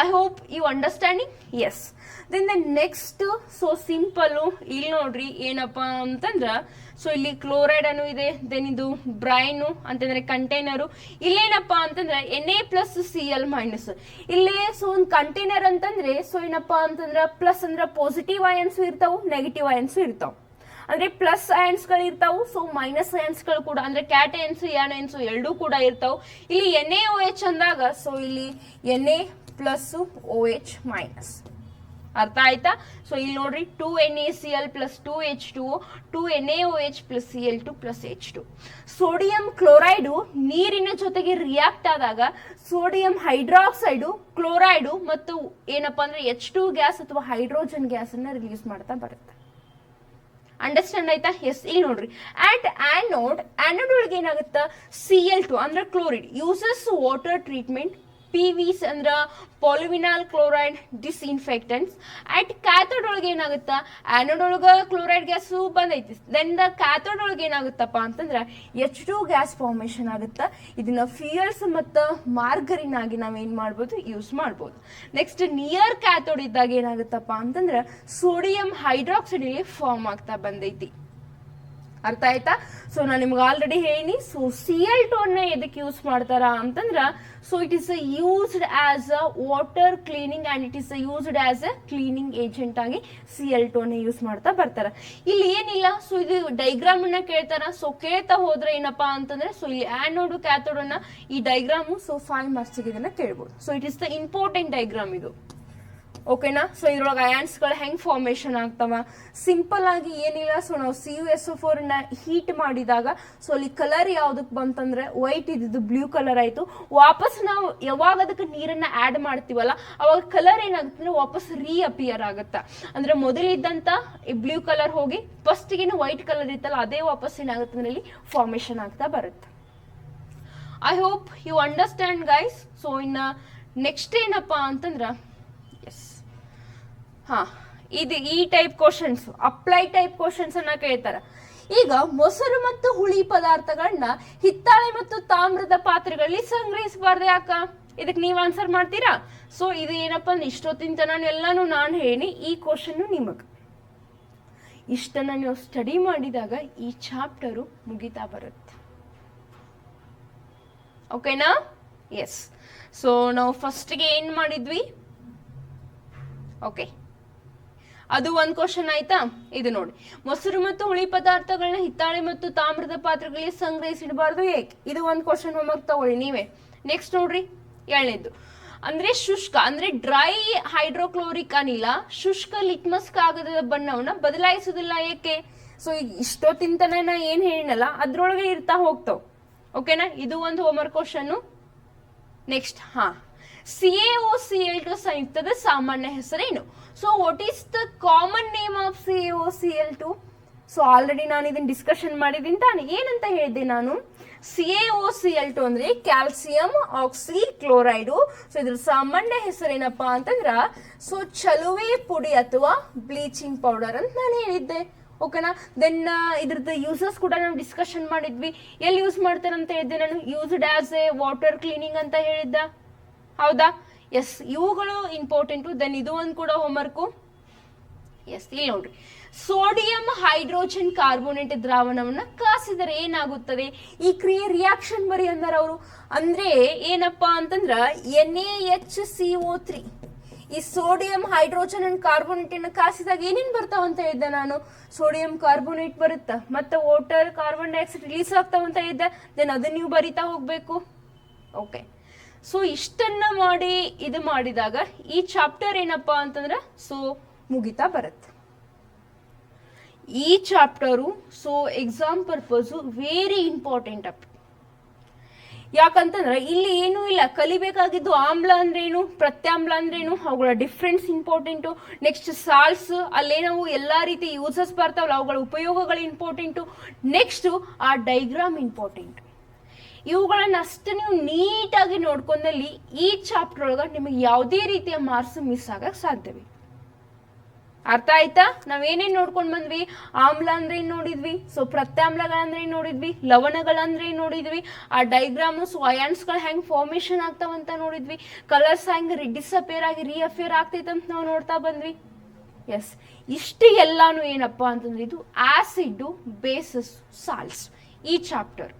I hope you understanding? Yes. Then the next, so simple, ಇಲ್ಲಿ ನೋಡ್ರಿ ಏನಪ್ಪಾ ಅಂತಂದ್ರ so ಇಲ್ಲಿ chloride ಅನ್ನು ಇದೆ, then ಇದು brain ಅಂತಂದ್ರೆ container. ಇಲ್ಲೇನಪ್ಪಾ ಅಂತಂದ್ರೆ Na+Cl-. ಇಲ್ಲೇ ಸೊ ಒಂದು ಕಂಟೈನರ್ ಅಂತಂದ್ರೆ ಸೊ ಏನಪ್ಪಾ ಅಂತಂದ್ರ ಪ್ಲಸ್ ಅಂದ್ರ ಪಾಸಿಟಿವ್ ಅಯನ್ಸ್ ಇರ್ತಾವು, ನೆಗೆಟಿವ್ ಅಯನ್ಸ್ ಇರ್ತಾವ. ಅಂದ್ರೆ ಪ್ಲಸ್ ಅಯನ್ಸ್ ಗಳು ಇರ್ತಾವು, ಸೊ ಮೈನಸ್ ಅಯನ್ಸ್ ಗಳು ಕೂಡ ಅಂದ್ರೆ ಕ್ಯಾಟಯನ್ಸ್ ಯಾನಯನ್ಸ್ ಎರಡೂ ಕೂಡ ಇರ್ತಾವು. ಇಲ್ಲಿ NaOH ಅಂದಾಗ ಸೊ ಇಲ್ಲಿ Na+OH-. ಅರ್ಥ ಆಯ್ತಾ? ಸೊ ಇಲ್ಲಿ ನೋಡ್ರಿ 2NaCl + 2H2O, 2NaOH + Cl2 + H2. Sodium chloride ನೀರಿನ ಜೊತೆಗೆ ರಿಯಾಕ್ಟ್ ಆದಾಗ ಸೋಡಿಯಂ ಹೈಡ್ರಾಕ್ಸೈಡು ಕ್ಲೋರೈಡು ಮತ್ತು ಏನಪ್ಪಾ ಅಂದ್ರೆ H2 ಗ್ಯಾಸ್ ಅಥವಾ ಹೈಡ್ರೋಜನ್ ಗ್ಯಾಸ್ ಅನ್ನ ರಿಲೀಸ್ ಮಾಡ್ತಾ ಬರುತ್ತೆ. ಅಂಡರ್ಸ್ಟ್ಯಾಂಡ್ ಆಯ್ತಾ? ಎಸ್. ಇಲ್ಲಿ ನೋಡ್ರಿ, ಆಟ್ ಆನೋಡ್ ಒಳಗೆ ಏನಾಗುತ್ತ Cl2 ಅಂದ್ರೆ chloride uses water treatment, PVs ಅಂದ್ರ ಪಾಲಿವಿನಾಲ್ ಕ್ಲೋರೈಡ್ ಡಿಸ್ಇನ್ಫೆಕ್ಟೆಂಟ್ಸ್. ಅಟ್ ಕ್ಯಾಥೋಡ್ ಒಳಗೆ ಏನಾಗುತ್ತಾ, ಆನೋಡ್ ಒಳಗ ಕ್ಲೋರೈಡ್ ಗ್ಯಾಸ್ ಬಂದೈತಿ, ದೆನ್ ದ ಕ್ಯಾಥೋಡ್ ಒಳಗೆ ಏನಾಗುತ್ತಪ್ಪ ಅಂತಂದ್ರ H2 ಗ್ಯಾಸ್ ಫಾರ್ಮೇಶನ್ ಆಗುತ್ತಾ. ಇದನ್ನ ಫ್ಯೂಯಲ್ಸ್ ಮತ್ತು ಮಾರ್ಗರಿನ್ ಆಗಿ ನಾವೇನ್ ಮಾಡ್ಬೋದು, ಯೂಸ್ ಮಾಡ್ಬೋದು. ನೆಕ್ಸ್ಟ್ ನಿಯರ್ ಕ್ಯಾಥೋಡ್ ಇದ್ದಾಗ ಏನಾಗುತ್ತಪ್ಪ ಅಂತಂದ್ರ ಸೋಡಿಯಂ ಹೈಡ್ರಾಕ್ಸೈಡ್ ಇಲ್ಲಿ ಫಾರ್ಮ್ ಆಗ್ತಾ ಬಂದೈತಿ. ಅರ್ಥ ಆಯ್ತಾ? ಸೊ ನಾನು ನಿಮ್ಗೆ ಆಲ್ರೆಡಿ ಹೇಳಿ, ಸೊ Cl2 ಅನ್ನ ಎದಕ್ಕೆ ಯೂಸ್ ಮಾಡ್ತಾರ ಅಂತಂದ್ರ, so it is used as a water cleaning and it is used as a cleaning agent ಆಗಿ Cl2 ಅನ್ನ ಯೂಸ್ ಮಾಡ್ತಾ ಬರ್ತಾರ. ಇಲ್ಲಿ ಏನಿಲ್ಲ, ಸೊ ಇದು ಡೈಗ್ರಾಮ್ ಅನ್ನ ಕೇಳ್ತಾರ. ಸೊ ಕೇಳ್ತಾ ಹೋದ್ರೆ ಏನಪ್ಪಾ ಅಂತಂದ್ರೆ, ಸೊ ಇಲ್ಲಿ ಆನೋಡ್ ಕ್ಯಾಥೋಡ್ ಅನ್ನ ಈ ಡೈಗ್ರಾಮು, ಸೊ 5 ಮಾರ್ಕ್ಸ್ ಇದನ್ನ ಕೇಳ್ಬೋದು. So it is the important diagram ಇದು. ಓಕೆನಾ? ಸೊ ಇದ್ರೊಳಗೆ ಅಯಾನ್ಸ್ಗಳು ಹೆಂಗ್ ಫಾರ್ಮೇಶನ್ ಆಗ್ತಾವ, ಸಿಂಪಲ್ ಆಗಿ ಏನಿಲ್ಲ. ಸೊ ನಾವು CuSO4 ನ ಹೀಟ್ ಮಾಡಿದಾಗ, ಸೊ ಅಲ್ಲಿ ಕಲರ್ ಯಾವ್ದಕ್ ಬಂತಂದ್ರೆ ವೈಟ್ ಇದ್ದು ಬ್ಲೂ ಕಲರ್ ಆಯ್ತು. ವಾಪಸ್ ನಾವು ಯಾವಾಗ ಅದಕ್ಕೆ ನೀರನ್ನ ಆಡ್ ಮಾಡ್ತೀವಲ್ಲ, ಅವಾಗ ಕಲರ್ ಏನಾಗುತ್ತೆ ಅಂದ್ರೆ ವಾಪಸ್ ರೀಅಪಿಯರ್ ಆಗುತ್ತ. ಅಂದ್ರೆ ಮೊದಲಿದ್ದಂತ ಈ ಬ್ಲೂ ಕಲರ್ ಹೋಗಿ ಫಸ್ಟ್ ಗೆ ವೈಟ್ ಕಲರ್ ಇತ್ತಲ್ಲ, ಅದೇ ವಾಪಸ್ ಏನಾಗುತ್ತೆ ಅಂದ್ರೆ ಇಲ್ಲಿ ಫಾರ್ಮೇಶನ್ ಆಗ್ತಾ ಬರುತ್ತೆ. I hope you understand guys. So ಇನ್ನ ನೆಕ್ಸ್ಟ್ ಏನಪ್ಪಾ ಅಂತಂದ್ರ, ಇದು ಈ type questions, apply type questions ಅನ್ನ ಕೇಳ್ತಾರ. ಈಗ ಮೊಸರು ಮತ್ತು ಹುಳಿ ಪದಾರ್ಥಗಳನ್ನ ಹಿತ್ತಾಳೆ ಮತ್ತು ತಾಮ್ರದ ಪಾತ್ರೆಗಳಲ್ಲಿ ಸಂಗ್ರಹಿಸಬಾರ್ದು ಯಾಕ? ಇದಕ್ಕೆ ನೀವು ಆನ್ಸರ್ ಮಾಡ್ತೀರಾ? ಸೊ ಇದು ಏನಪ್ಪಾ ಅಂದ್ರೆ ಇಷ್ಟೊತ್ತಿನ ತನ ಎಲ್ಲಾನು ನಾನು ಹೇಳಿ ಈ ಕ್ವಶನ್ ನಿಮಗ್ ಇಷ್ಟನ್ನ ನೀವು ಸ್ಟಡಿ ಮಾಡಿದಾಗ ಈ ಚಾಪ್ಟರು ಮುಗಿತಾ ಬರುತ್ತೆ. ಓಕೆನಾ? ಎಸ್. ಸೊ ನಾವು ಫಸ್ಟ್ಗೆ ಏನ್ ಮಾಡಿದ್ವಿ? ಓಕೆ, ಅದು ಒಂದ್ ಕ್ವಶನ್ ಆಯ್ತಾ? ಇದು ನೋಡಿ, ಮೊಸರು ಮತ್ತು ಹುಳಿ ಪದಾರ್ಥಗಳನ್ನ ಹಿತ್ತಾಳೆ ಮತ್ತು ತಾಮ್ರದ ಪಾತ್ರೆಗಳಿಗೆ ಸಂಗ್ರಹಿಸಿಡಬಾರ್ದು ಏಕೆ? ಇದು ಒಂದ್ ಕ್ವಶನ್ ಹೋಮ್ವರ್ಕ್ ತಗೊಳ್ಳಿ ನೀವೇ. ನೆಕ್ಸ್ಟ್ ನೋಡ್ರಿ, 7ನೇದು ಅಂದ್ರೆ ಶುಷ್ಕ ಅಂದ್ರೆ ಡ್ರೈ ಹೈಡ್ರೋಕ್ಲೋರಿಕ್ ಅನಿಲ ಶುಷ್ಕ ಲಿಟ್ಮಸ್ ಕಾಗದದ ಬಣ್ಣವನ್ನ ಬದಲಾಯಿಸುದಿಲ್ಲ ಏಕೆ? ಸೊ ಈಗ ಇಷ್ಟೊತ್ತಿನ ತನ ನಾ ಏನ್ ಹೇಳಿನಲ್ಲ ಅದ್ರೊಳಗೆ ಇರ್ತಾ ಹೋಗ್ತಾವ್. ಓಕೆನಾ? ಇದು ಒಂದು ಹೋಮ್ವರ್ಕ್ ಕ್ವಶನ್. ನೆಕ್ಸ್ಟ್ CaOCl2 ಸಂಯುಕ್ತದ ಸಾಮಾನ್ಯ ಹೆಸರೇನು? So what is the common name of CaOCl2? So already ನಾನು ಇದನ್ನ ಡಿಸ್ಕಷನ್ ಮಾಡಿದ್ದೀನಿ ತಾನೆ. ಏನಂತ ಹೇಳಿದೆ ನಾನು? CaOCl2 ಅಂದ್ರೆ ಕ್ಯಾಲ್ಸಿಯಂ ಆಕ್ಸಿ ಕ್ಲೋರೈಡು. ಸೊ ಇದ್ರ ಸಾಮಾನ್ಯ ಹೆಸರೇನಪ್ಪಾ ಅಂತಂದ್ರ ಸೊ ಚಲುವೆ ಪುಡಿ ಅಥವಾ ಬ್ಲೀಚಿಂಗ್ ಪೌಡರ್ ಅಂತ ನಾನು ಹೇಳಿದ್ದೆ. ಓಕೆನಾ? ದೆನ್ ಇದ್ರದ್ದು ಯೂಸಸ್ ಕೂಡ ನಾವು ಡಿಸ್ಕಷನ್ ಮಾಡಿದ್ವಿ. ಎಲ್ಲಿ ಯೂಸ್ ಮಾಡ್ತಾರಂತ ಹೇಳಿದ್ದೆ ನಾನು? Used as A water cleaning ಅಂತ ಹೇಳಿದ್ದ, ಹೌದಾ? ಎಸ್, ಇವುಗಳು ಇಂಪಾರ್ಟೆಂಟು. ದೆನ್ ಇದು ಒಂದು ಕೂಡ ಹೋಮ್ವರ್ಕು. ಎಸ್, ಇಲ್ಲಿ ನೋಡ್ರಿ, ಸೋಡಿಯಂ ಹೈಡ್ರೋಜನ್ ಕಾರ್ಬೋನೇಟ್ ದ್ರಾವಣವನ್ನ ಕಾಸಿದರೆ ಏನಾಗುತ್ತದೆ? ಈ ಕ್ರಿಯೆ ರಿಯಾಕ್ಷನ್ ಬರಿ ಅಂದಾರ ಅವರು. ಅಂದ್ರೆ ಏನಪ್ಪಾ ಅಂತಂದ್ರ NaHCO3 ಈ ಸೋಡಿಯಂ ಹೈಡ್ರೋಜನ್ ಅಂಡ್ ಕಾರ್ಬೋನೇಟ್ ಅನ್ನ ಕಾಸಿದಾಗ ಏನೇನ್ ಬರ್ತಾವಂತ ಹೇಳಿದ್ದೆ ನಾನು? ಸೋಡಿಯಂ ಕಾರ್ಬೋನೇಟ್ ಬರುತ್ತಾ, ಮತ್ತೆ ವಾಟರ್ ಕಾರ್ಬನ್ ಡೈಆಕ್ಸೈಡ್ ರಿಲೀಸ್ ಆಗ್ತಾವಂತ ಹೇಳಿದ್ದೆ. ದೆನ್ ಅದನ್ನ ನೀವು ಬರಿತಾ ಹೋಗ್ಬೇಕು. ಓಕೆ, ಸೊ ಇಷ್ಟನ್ನ ಮಾಡಿ ಇದು ಮಾಡಿದಾಗ ಈ ಚಾಪ್ಟರ್ ಏನಪ್ಪಾ ಅಂತಂದ್ರ ಸೊ ಮುಗಿತಾ ಬರುತ್ತೆ. ಈ chapter so exam purpose very important up. ಯಾಕಂತಂದ್ರೆ ಇಲ್ಲಿ ಏನೂ ಇಲ್ಲ, ಕಲಿಬೇಕಾಗಿದ್ದು ಆಮ್ಲ ಅಂದ್ರೇನು, ಪ್ರತ್ಯಾಮ್ಲ ಅಂದ್ರೇನು, ಅವುಗಳ ಡಿಫ್ರೆನ್ಸ್ ಇಂಪಾರ್ಟೆಂಟು. ನೆಕ್ಸ್ಟ್ ಸಾಲ್ಟ್ಸ್, ಅಲ್ಲೇ ನಾವು ಎಲ್ಲಾ ರೀತಿ ಯೂಸಸ್ ಬರ್ತಾವಲ್ಲ ಅವುಗಳ ಉಪಯೋಗಗಳು ಇಂಪಾರ್ಟೆಂಟು. ನೆಕ್ಸ್ಟ್ ಆ ಡೈಗ್ರಾಮ್ ಇಂಪಾರ್ಟೆಂಟ್. ಇವುಗಳನ್ನ ಅಷ್ಟು ನೀವು ನೀಟಾಗಿ ನೋಡ್ಕೊಂಡಲ್ಲಿ ಈ ಚಾಪ್ಟರ್ ಒಳಗ ನಿಮಗೆ ಯಾವುದೇ ರೀತಿಯ ಮಾರ್ಕ್ಸ್ ಮಿಸ್ ಆಗಕ್ ಸಾಧ್ಯವಿಲ್ಲ. ಅರ್ಥ ಆಯ್ತಾ? ನಾವೇನೇನ್ ನೋಡ್ಕೊಂಡ್ ಬಂದ್ವಿ? ಆಮ್ಲ ಅಂದ್ರೆ ಏನ್ ನೋಡಿದ್ವಿ, ಸೊ ಪ್ರತ್ಯಾಮ್ಲಗಳಂದ್ರೆ ಏನ್ ನೋಡಿದ್ವಿ, ಲವಣಗಳಂದ್ರೆ ಏನ್ ನೋಡಿದ್ವಿ, ಆ ಡೈಗ್ರಾಮು ಸೊ ಅಯಾನ್ಸ್ಗಳು ಹೆಂಗ್ ಫಾರ್ಮೇಶನ್ ಆಗ್ತಾವಂತ ನೋಡಿದ್ವಿ, ಕಲರ್ಸ್ ಹೆಂಗ್ ಡಿಸಪಿಯರ್ ಆಗಿ ರೀಅಫಿಯರ್ ಆಗ್ತೈತೆ ಅಂತ ನಾವು ನೋಡ್ತಾ ಬಂದ್ವಿ. ಎಸ್, ಇಷ್ಟು ಎಲ್ಲಾನು ಏನಪ್ಪಾ ಅಂತಂದ್ರೆ ಇದು ಆಸಿಡ್ ಬೇಸಸ್ ಸಾಲ್ಟ್ಸ್ ಈ ಚಾಪ್ಟರ್.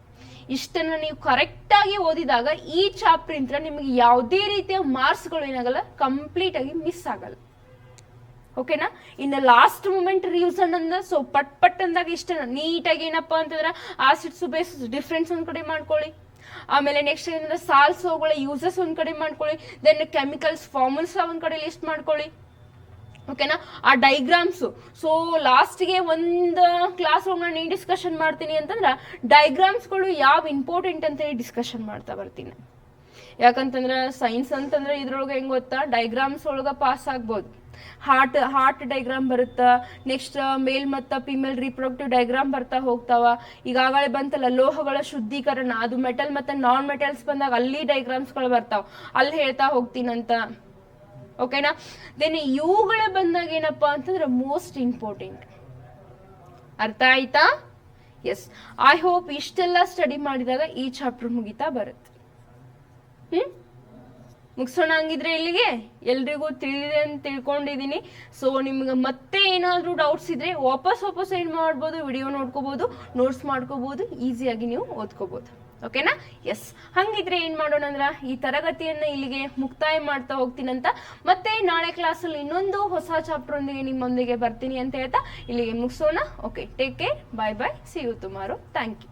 ಇಷ್ಟನ್ನ ನೀವು ಕರೆಕ್ಟ್ ಆಗಿ ಓದಿದಾಗ ಈ ಚಾಪ್ಟರ್ ಇಂದ ನಿಮಗೆ ಯಾವುದೇ ರೀತಿಯ ಮಾರ್ಕ್ಸ್ಗಳು ಏನಾಗಲ್ಲ, ಕಂಪ್ಲೀಟ್ ಆಗಿ ಮಿಸ್ ಆಗಲ್ಲ. ಓಕೆನಾ? ಇನ್ನು ಲಾಸ್ಟ್ ಮೂಮೆಂಟ್ ರಿವಿಷನ್ ಅಂದ ಸೊ ಪಟ್ ಅಂದಾಗ ಇಷ್ಟ ನೀಟಾಗಿ ಏನಪ್ಪಾ ಅಂತಂದ್ರೆ ಆಸಿಡ್ಸ್ ಬೇಸಸ್ ಡಿಫ್ರೆನ್ಸ್ ಒಂದ್ ಕಡೆ ಮಾಡ್ಕೊಳ್ಳಿ. ಆಮೇಲೆ ನೆಕ್ಸ್ಟ್ ಏನಂದ್ರೆ ಸಾಲ್ಸ್ ಅವುಗಳ ಯೂಸಸ್ ಒಂದ್ ಕಡೆ ಮಾಡ್ಕೊಳ್ಳಿ. ದೆನ್ ಕೆಮಿಕಲ್ಸ್ ಫಾರ್ಮುಲ್ಸ್ ಒಂದ್ ಕಡೆ ಲಿಸ್ಟ್ ಮಾಡ್ಕೊಳ್ಳಿ. ಓಕೆನಾ? ಆ ಡೈಗ್ರಾಮ್ಸ್ ಸೊ ಲಾಸ್ಟ್ಗೆ ಒಂದು ಕ್ಲಾಸ್ ಒಳಗೆ ನಾನು ಡಿಸ್ಕಷನ್ ಮಾಡ್ತೀನಿ ಅಂತಂದ್ರೆ ಡೈಗ್ರಾಮ್ಸ್ಗಳು ಯಾವ ಇಂಪಾರ್ಟೆಂಟ್ ಅಂತ ಹೇಳಿ ಡಿಸ್ಕಷನ್ ಮಾಡ್ತಾ ಬರ್ತೀನಿ. ಯಾಕಂತಂದ್ರೆ ಸೈನ್ಸ್ ಅಂತಂದ್ರೆ ಇದ್ರೊಳಗೆ ಹೆಂಗ್ ಗೊತ್ತಾ, ಡೈಗ್ರಾಮ್ಸ್ ಒಳಗ ಪಾಸ್ ಆಗ್ಬೋದು. ಹಾರ್ಟ್ ಡೈಗ್ರಾಮ್ ಬರುತ್ತಾ, ನೆಕ್ಸ್ಟ್ ಮೇಲ್ ಮತ್ತು ಫಿಮೇಲ್ ರಿಪ್ರೊಡಕ್ಟಿವ್ ಡೈಗ್ರಾಮ್ ಬರ್ತಾ ಹೋಗ್ತಾವ. ಈಗಾಗಲೇ ಬಂತಲ್ಲ ಲೋಹಗಳ ಶುದ್ಧೀಕರಣ, ಅದು ಮೆಟಲ್ ಮತ್ತೆ ನಾನ್ ಮೆಟಲ್ಸ್ ಬಂದಾಗ ಅಲ್ಲಿ ಡೈಗ್ರಾಮ್ಸ್ಗಳು ಬರ್ತಾವ, ಅಲ್ಲಿ ಹೇಳ್ತಾ ಹೋಗ್ತೀನಂತ. ಓಕೆನಾ? ದೆನ್ ಇವುಗಳ ಬಂದಾಗ ಏನಪ್ಪಾ ಅಂತಂದ್ರೆ ಮೋಸ್ಟ್ ಇಂಪಾರ್ಟೆಂಟ್. ಅರ್ಥ ಆಯ್ತಾ? ಎಸ್, ಐ ಹೋಪ್ ಇಷ್ಟೆಲ್ಲ ಸ್ಟಡಿ ಮಾಡಿದಾಗ ಈ ಚಾಪ್ಟರ್ ಮುಗಿತಾ ಬರುತ್ತೆ. ಮುಗಿಸೋಣ ಹಂಗಿದ್ರೆ ಇಲ್ಲಿಗೆ. ಎಲ್ರಿಗೂ ತಿಳಿದಿದೆ ಅಂತ ತಿಳ್ಕೊಂಡಿದ್ದೀನಿ. ಸೊ ನಿಮ್ಗೆ ಮತ್ತೆ ಏನಾದರೂ ಡೌಟ್ಸ್ ಇದ್ರೆ ವಾಪಸ್ ಏನ್ ಮಾಡ್ಬೋದು, ವಿಡಿಯೋ ನೋಡ್ಕೋಬಹುದು, ನೋಟ್ಸ್ ಮಾಡ್ಕೋಬಹುದು, ಈಸಿಯಾಗಿ ನೀವು ಓದ್ಕೋಬಹುದು. ಓಕೆನಾ? ಎಸ್. ಹಂಗಿದ್ರೆ ಏನ್ ಮಾಡೋಣ ಅಂದ್ರ ಈ ತರಗತಿಯನ್ನ ಇಲ್ಲಿಗೆ ಮುಕ್ತಾಯ ಮಾಡ್ತಾ ಹೋಗ್ತೀನಂತ, ಮತ್ತೆ ನಾಳೆ ಕ್ಲಾಸಲ್ಲಿ ಇನ್ನೊಂದು ಹೊಸ ಚಾಪ್ಟರ್ ಒಂದಿಗೆ ನಿಮ್ಮೊಂದಿಗೆ ಬರ್ತೀನಿ ಅಂತ ಹೇಳ್ತಾ ಇಲ್ಲಿಗೆ ಮುಗಿಸೋಣ. Okay, take care, bye bye, see you tomorrow. Thank you.